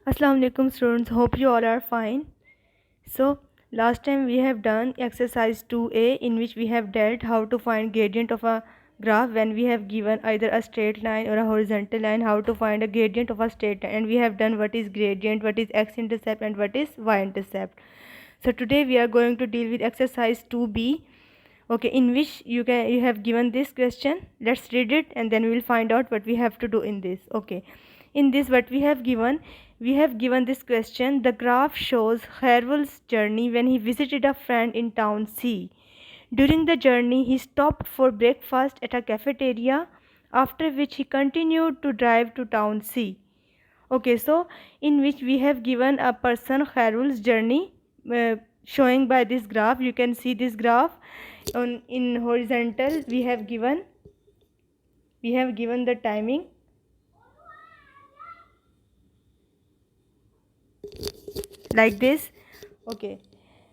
Assalamu alaikum students, hope you all are fine. So last time we have done exercise 2a in which we have dealt how to find gradient of a graph when we have given either a straight line or a horizontal line, how to find a gradient of a straight line, and we have done what is gradient, what is x-intercept and what is y-intercept. So today we are going to deal with exercise 2b, okay, in which you have given this question. Let's read it and then we will find out what we have to do in this. Okay, in this what we have given this question. The graph shows Khairul's journey when he visited a friend in town C. During the journey he stopped for breakfast at a cafeteria, after which he continued to drive to town C. Okay, so in which we have given a person Khairul's journey, showing by this graph. You can see this graph on in horizontal we have given the timing like this. Okay,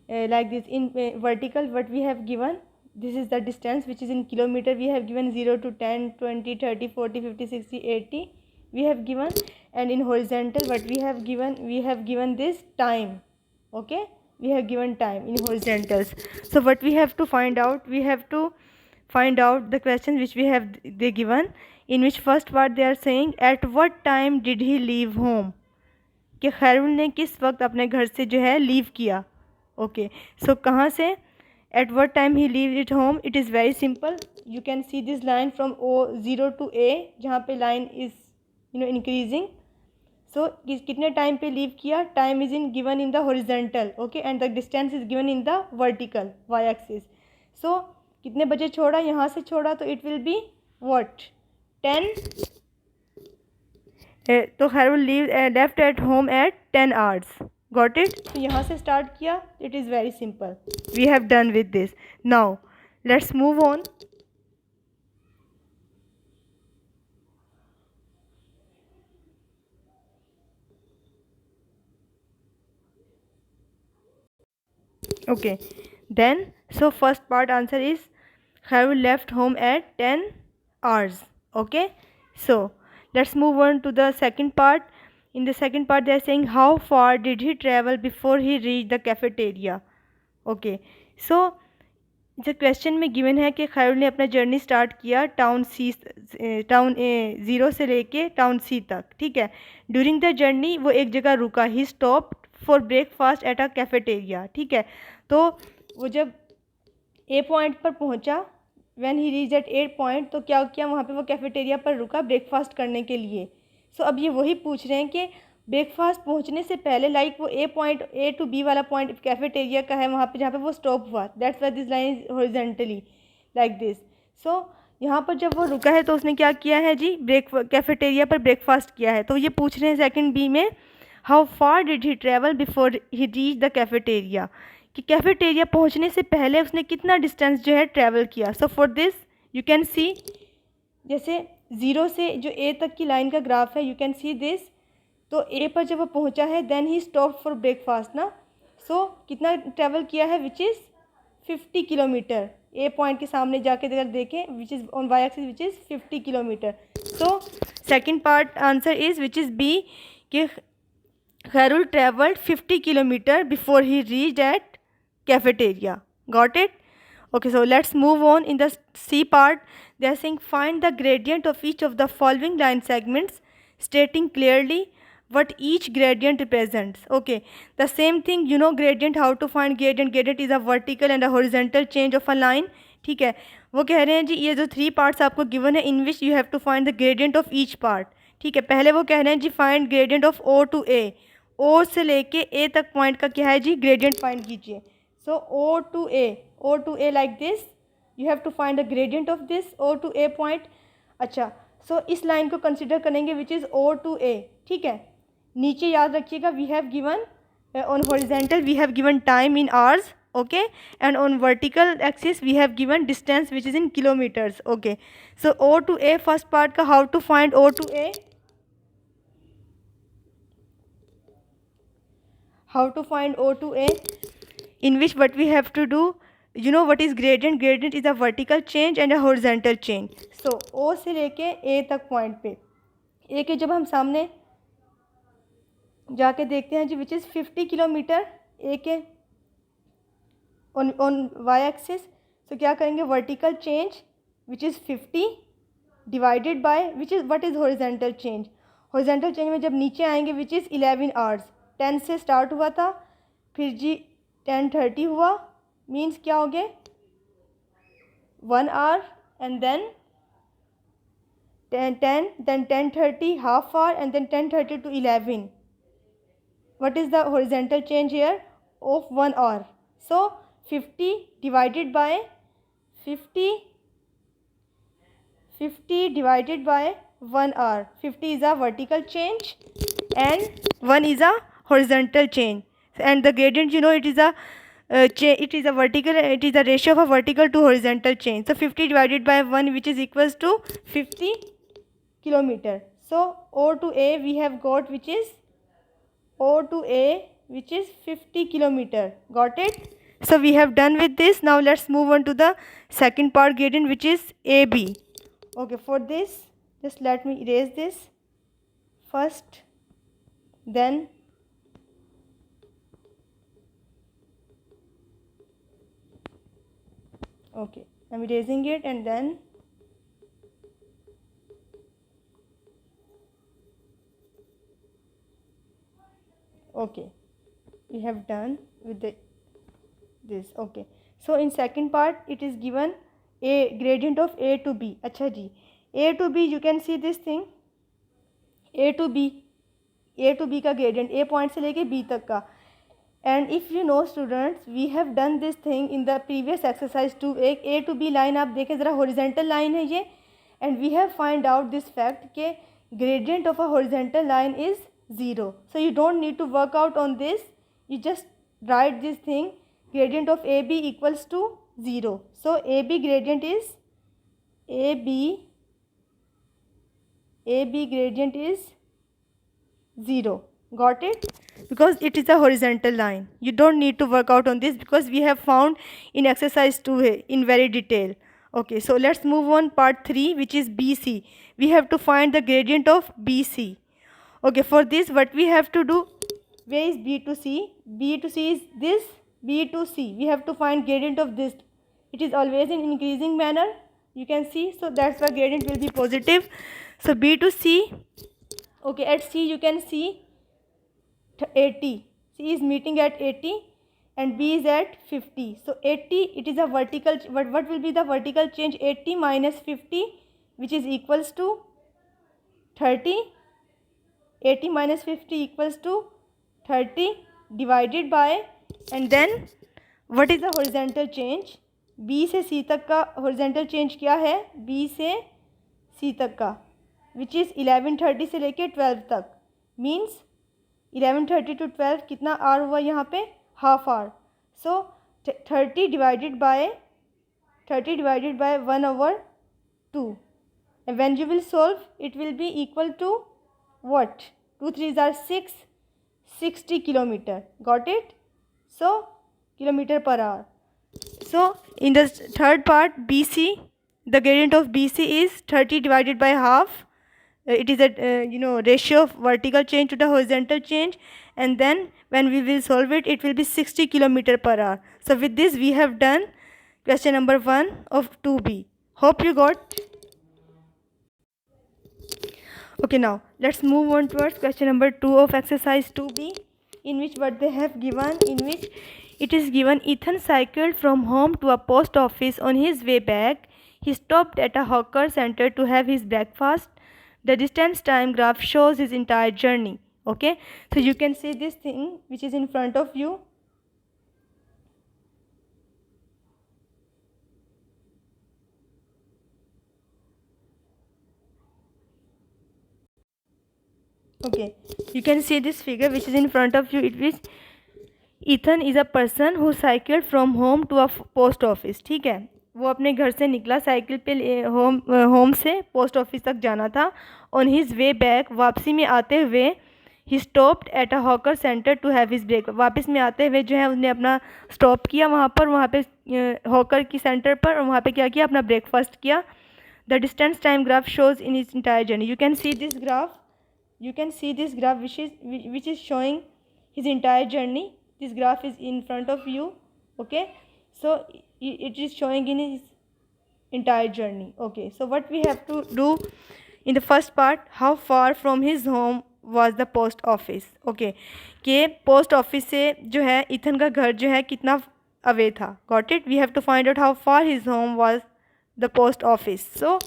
like this. In vertical what we have given, this is the distance which is in kilometer. We have given 0 to 10, 20, 30, 40, 50, 60, 80 we have given. And in horizontal what we have given this time. Okay, we have given time in horizontals. So what we have to find out, we have to find out the questions which we have they given, in which first part they are saying at what time did he leave home, कि खैरुल ने किस वक्त अपने घर से जो है leave किया. ओके, सो कहाँ से, at what time he leave it home. It is very simple. You can see this line from O 0 to A, जहाँ पे लाइन इज़ इंक्रीजिंग. सो कितने टाइम पे लीव किया, time is in given in the horizontal. Okay, and the distance is given in the vertical Y axis. So कितने बजे छोड़ा, यहाँ से छोड़ा तो इट विल बी व्हाट 10. तो Khairul left at home at 10 hours. Got it. तो यहाँ से स्टार्ट किया. It is very simple. We have done with this. Now let's move on. Okay, then so first part answer is Khairul left home at 10 hours. Okay, so let's move on to the second part. In the second part they are saying how far did he travel before he reached the cafeteria. Okay, so जो question में given है कि खैरुल ने अपना journey start किया town zero से लेके town सी तक. ठीक है, ड्यूरिंग द जर्नी वो एक जगह रुका. He stop for breakfast at a cafeteria. ठीक है, तो वो जब ए पॉइंट पर पहुंचा, when he reach at A point, तो क्या किया, वहाँ पे वो कैफेटेरिया पर रुका ब्रेकफास्ट करने के लिए. सो अब ये वही पूछ रहे हैं कि ब्रेकफास्ट पहुंचने से पहले, लाइक वो A point, A to B वाला पॉइंट कैफेटेरिया का है वहाँ पे जहाँ पे वो स्टॉप हुआ. That's why this line is horizontally like this. So यहाँ पर जब वो रुका है तो उसने क्या किया है जी, कैफेटेरिया पर ब्रेकफास्ट किया है. तो ये पूछ रहे हैं सेकंड बी में how far did he travel before he reach the cafeteria, कि कैफेटेरिया पहुँचने से पहले उसने कितना डिस्टेंस जो है ट्रैवल किया. So for this you can सी, जैसे ज़ीरो से जो ए तक की लाइन का ग्राफ है, यू कैन सी दिस. तो ए पर जब वो पहुंचा है then he stop for breakfast ना. सो कितना ट्रैवल किया है, which is 50 kilometre. A point के सामने जाके अगर देखें, which is on Y axis, which is 50 kilometre. So second part answer is which is B, कि Khairul travelled 50 kilometre before he reached at cafeteria. Got it. Okay, so let's move on. In the C part, they are saying find the gradient of each of the following line segments, stating clearly what each gradient represents. Okay, the same thing, you know gradient, how to find gradient. Gradient is a vertical and a horizontal change of a line. ठीक है, वो कह रहे हैं जी ये जो 3 parts आपको given है, in which you have to find the gradient of each part. ठीक है, पहले वो कह रहे हैं जी find gradient of O to A. O से लेके A तक पॉइंट का क्या है जी, gradient फाइंड कीजिए. So O to A like this, you have to find the gradient of this O to A point. अच्छा, so इस लाइन को कंसिडर करेंगे which is O to A. ठीक है, नीचे याद रखिएगा we have given on horizontal we have given time in hours. Okay, and on vertical axis we have given distance which is in kilometers. Okay, so O to A first part का how to find O to A, how to find O to A, in which what we have to do, you know what is gradient. Gradient is a vertical change and a horizontal change. So O से लेके A तक point पे, A के जब हम सामने जाके देखते हैं जी, विच इज़ 50 किलोमीटर ए के ऑन वाई एक्सिस। तो क्या करेंगे, vertical change which is 50 divided by which is what is horizontal change. Horizontal change में जब नीचे आएंगे विच इज़ 11 आवर्स, 10 से स्टार्ट हुआ था, फिर जी 10:30 हुआ, मीन्स क्या हो गए 1 hour, and then 10 then 10:30 half hour, and then 10:30 to 11. What is the horizontal change here of 1 hour? So 50 divided by 50 divided by 1 hour. 50 is a vertical change and 1 is a horizontal change, and the gradient, you know, it is a it is a vertical, it is a ratio of a vertical to horizontal change. So 50 divided by 1, which is equals to 50 kilometer. So O to A we have got, which is O to A, which is 50 kilometer. Got it? So we have done with this. Now let's move on to the second part gradient, which is AB. Okay, for this just let me erase this first, then okay, I'm erasing it, and then okay, we have done with this. Okay, so in second part it is given a gradient of A to B. अच्छा जी, A to B, you can see this thing, A to B का gradient, A point से लेके B तक का. And if you know students, we have done this thing in the previous exercise too. एक A to B line आप देखें ज़रा, horizontal line है ये, and we have find out this fact कि gradient of a horizontal line is 0. So you don't need to work out on this, you just write this thing, gradient of AB equals to 0. So AB gradient is AB gradient is 0. Got it? Because it is a horizontal line, you don't need to work out on this because we have found in exercise 2 in very detail. Okay, so let's move on part 3, which is BC. We have to find the gradient of BC. Okay, for this what we have to do, where is B to C? B to C is this, B to C. We have to find gradient of this. It is always in increasing manner, you can see, so that's why gradient will be positive. So B to C, okay, at C you can see 80, C is meeting at 80 and B is at 50. So 80, it is a vertical, what will be the vertical change? 80 minus 50, which is equals to 30. 80 minus 50 equals to 30 divided by, and then what is the horizontal change? B से C तक का horizontal change क्या है? B से C तक का, which is 11:30 से लेके 12 तक, means 11:30 to 12 कितना आवर हुआ यहाँ पे? Half hour. So 30 divided by 1/2, and when you will solve it will be equal to what? 2 3s are 6, 60 kilometer. Got it? So kilometer per hour. So in the third part BC, the gradient of BC is 30 divided by half. It is a ratio of vertical change to the horizontal change, and then when we will solve it, it will be 60 kilometer per hour. So with this we have done question number 1 of 2B. Hope you got. Okay, now let's move on towards question number 2 of exercise 2B, in which what they have given, in which it is given Ethan cycled from home to a post office. On his way back, he stopped at a hawker center to have his breakfast. The distance time graph shows his entire journey. Okay, so you can see this thing which is in front of you. Okay, you can see this figure which is in front of you. It is Ethan is a person who cycled from home to a post office. ठीक है, वो अपने घर से निकला cycle पे, home से post office तक जाना था. ऑन हिज वे बैक, वापसी में आते हुए, he stopped at a hawker centre to have his break. वापस में आते हुए जो है उसने अपना स्टॉप किया वहाँ पे हॉकर की सेंटर पर, और वहाँ पे क्या किया, अपना ब्रेकफास्ट किया. The distance time graph shows in his entire journey. You can see this graph. you can see this graph which is showing his entire journey. This graph is in front of you. Okay, so it is showing in his entire journey. Okay, so what we have to do in the first part, how far from his home was the post office. Okay, कि post office से जो है Ethan का घर जो है कितना away था. Got it. We have to find out how far his home was the post office. So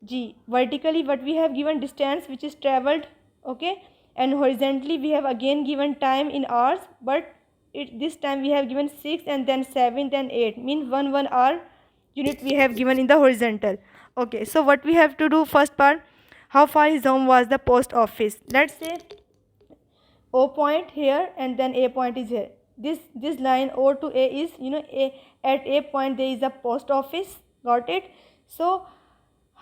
ji, vertically what we have given distance which is traveled. Okay, and horizontally we have again given time in hours, but this time we have given 6 and then 7 then 8, means 1 hour unit we have given in the horizontal. Okay, so what we have to do, first part, how far his home was the post office. Let's say O point here and then A point is here. This line O to A is, at A point there is a post office. Got it. So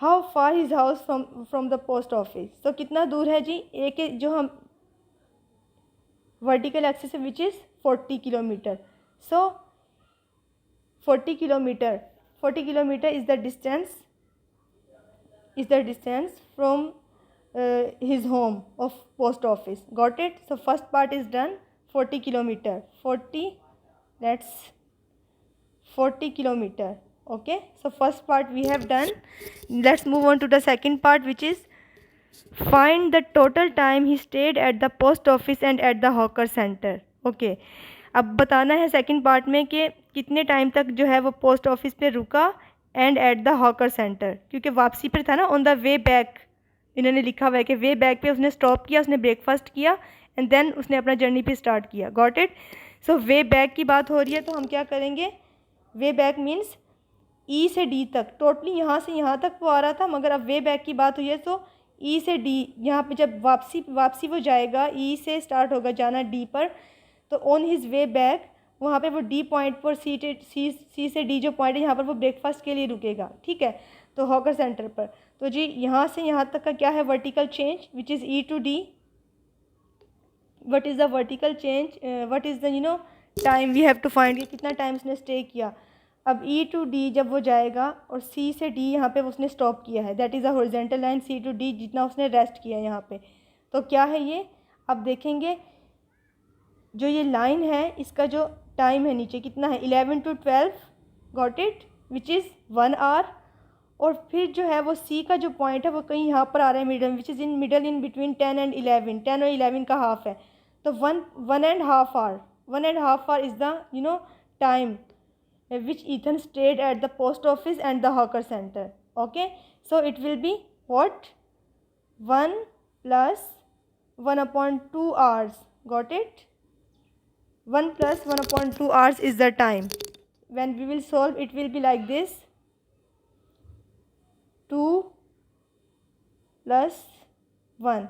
how far his house from the post office. So कितना दूर है जी. A के जो हम vertical axis है which is 40 kilometer. So 40 kilometer is the distance from his home of post office. Got it. So first part is done. 40 kilometer. 40, that's 40 kilometer. Okay, so first part we have done. Let's move on to the second part, which is find the total time he stayed at the post office and at the hawker center. Okay, अब बताना है second part में कि कितने time तक जो है वो पोस्ट ऑफिस पे रुका and at the hawker centre, क्योंकि वापसी पर था ना. ऑन द वे बैक इन्होंने लिखा हुआ है कि वे बैक पे उसने स्टॉप किया, उसने ब्रेकफास्ट किया एंड देन उसने अपना जर्नी पे स्टार्ट किया. Got it. So way back की बात हो रही है तो हम क्या करेंगे, वे बैक मीन्स ई से डी तक, टोटली यहाँ से यहाँ तक वो आ रहा था, मगर अब वे बैक की बात हुई है तो ई से डी, यहाँ पे जब वापसी वो जाएगा, ई से स्टार्ट होगा जाना डी पर, तो ऑन हिज वे बैक वहाँ पे वो डी पॉइंट पर सी से डी जो पॉइंट है यहाँ पर वो ब्रेकफास्ट के लिए रुकेगा. ठीक है, तो हॉकर सेंटर पर. तो जी यहाँ से यहाँ तक का क्या है, vertical change which is E to D. What is the vertical change, what is the time we have to find, कितना टाइम उसने स्टे किया. अब ई टू डी जब वो जाएगा और सी से डी यहाँ पे उसने स्टॉप किया है, that is a horizontal line. C to D जितना उसने रेस्ट किया है यहाँ पे, तो क्या है ये, अब देखेंगे जो ये लाइन है इसका जो टाइम है नीचे कितना है, 11 to 12. Got it, which is 1 hour. और फिर जो है वो सी का जो पॉइंट है वो कहीं यहाँ पर आ रहा है middle, which is in middle in between 10 and 11. 10 और 11 का हाफ है, तो 1.5 hour. 1.5 hour is the time which Ethan stayed at the post office and the hawker center. Okay, so it will be what, 1 plus 1/2 hours. Got it. 1 plus 1/2 hours is the time. When we will solve, it will be like this: 2 plus 1,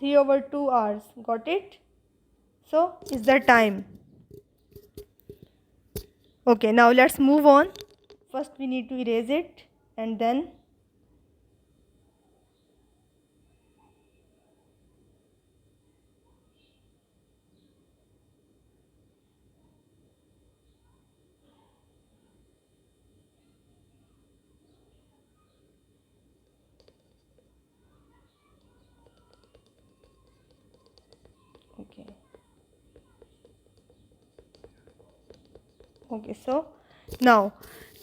3/2 hours. Got it. So is the time. Okay, now let's move on. First we need to erase it and then okay, so now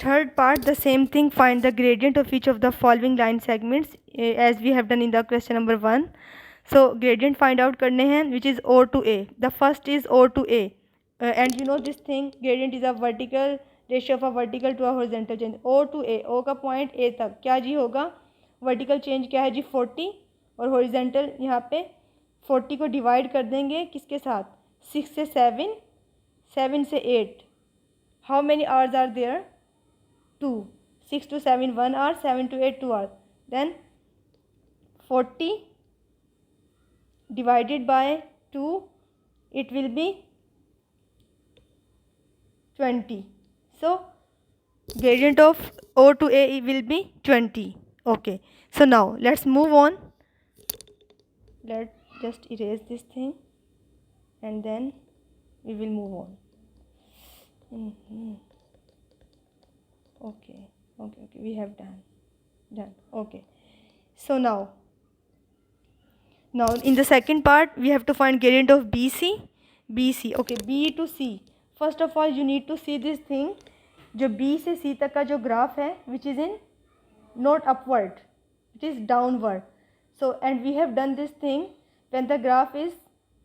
third part, the same thing, find the gradient of each of the following line segments as we have done in the question number 1. So gradient find out करने हैं, which is O to A. The first is O to A, and you know this thing, gradient is a vertical ratio of a vertical to a horizontal change. O to A, O का point A तक क्या जी होगा, vertical change क्या है जी 40, और horizontal यहाँ पे 40 को डिवाइड कर देंगे किसके साथ, 6 से 7, 7 से 8. How many hours are there? 2. 6 to 7 1 hour, 7 to 8 2 hours. Then 40 divided by 2, it will be 20. So gradient of O to A will be 20. Okay, so now let's move on. Let's just erase this thing and then we will move on. Okay, we have done. Okay, So now in the second part we have to find gradient of BC. Okay, B to C. First of all you need to see this thing, जो B से C तक का जो graph है which is in not upward, it is downward. So and we have done this thing, when the graph is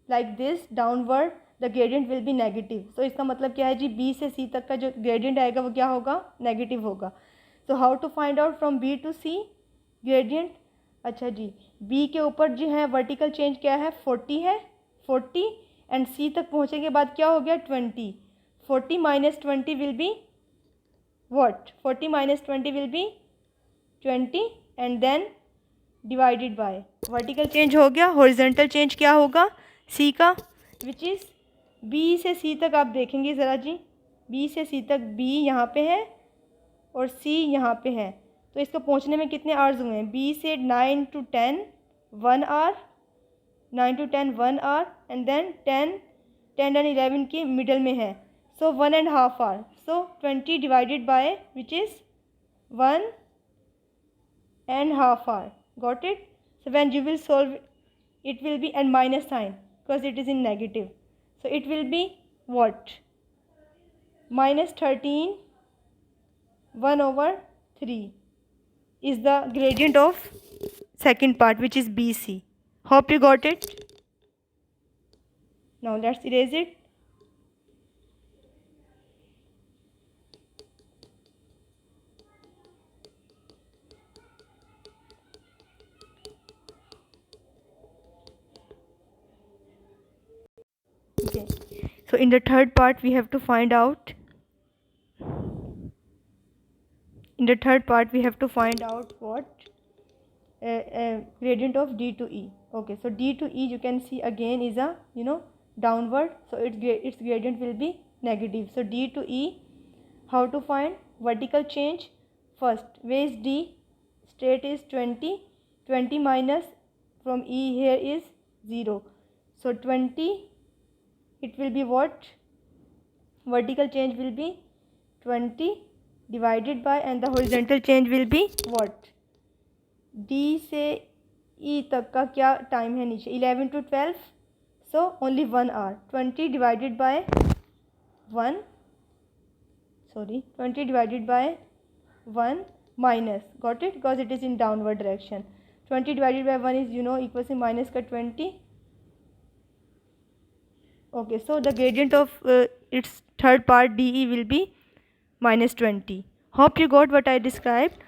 like this downward the gradient will be negative. So इसका मतलब क्या है जी, B से C तक का जो gradient आएगा वो क्या होगा, नेगेटिव होगा. So how to find out from B to C gradient? अच्छा जी, B के ऊपर जो है वर्टिकल चेंज क्या है, 40 है, 40 एंड C तक पहुँचने के बाद क्या हो गया, 20. 40 minus 20 will be what? 40 minus 20 will be 20 and then divided by vertical change हो गया, हॉरिजॉन्टल चेंज क्या होगा C का, विच इज़ B से C तक. आप देखेंगे ज़रा जी, B से C तक B यहाँ पे है और C यहाँ पे है, तो इसको पहुँचने में कितने आवर्स हुए हैं, B से 9 to 10 1 hour, 9 to 10 1 hour and then 10 and 11 की मिडल में है, so 1.5 hour. So 20 divided by which is 1.5 hour. Got it? So when you will solve it will be and minus sign because it is in negative. So it will be what? Minus 13 1/3 is the gradient of second part which is BC. Hope you got it. Now let's erase it. Okay, so in the third part we have to find out what gradient of D to E. Okay, so D to E you can see again is a downward, so its gradient will be negative. So D to E, how to find vertical change? First where is D, straight is 20 minus from E here is 0, so 20 it will be what, vertical change will be 20 divided by and the horizontal change will be what, D से E तक का क्या time है नीचे, 11 to 12, so only 1 hour. 20 divided by 1 minus, got it, because it is in downward direction. 20 divided by 1 is equals to minus का 20. Okay, so the gradient of its third part DE will be minus 20. Hope you got what I described.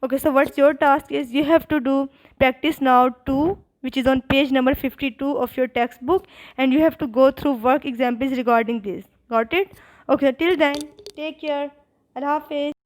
Okay, so what's your task is you have to do practice now 2, which is on page number 52 of your textbook, and you have to go through work examples regarding this. Got it? Okay, till then take care. Allah Hafiz.